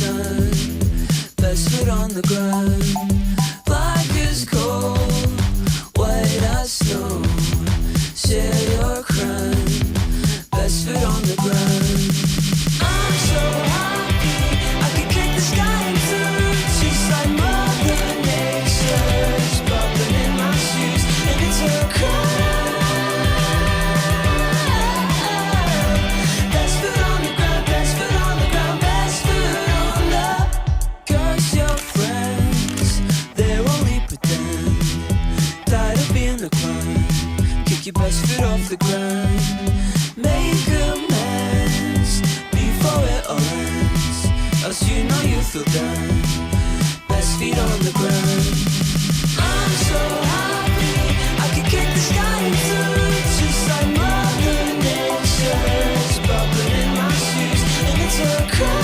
sun, best foot on the ground. Black as coal, white as snow. Share your crown, best foot on the ground. I'm so happy I could kick the sky in two, just like Mother Nature's bubbling in my shoes, and it's her crown. Best foot on the ground, best foot on the ground, best foot on the. Curse your friends, they're only pretend. Tired of being the clown, kick your best foot off the ground. Make amends before it all ends, else you know you feel down. Best feet on the ground. I'm so happy I could kick the sky in two, just like Mother Nature's bubbling in my shoes, and it's her cry.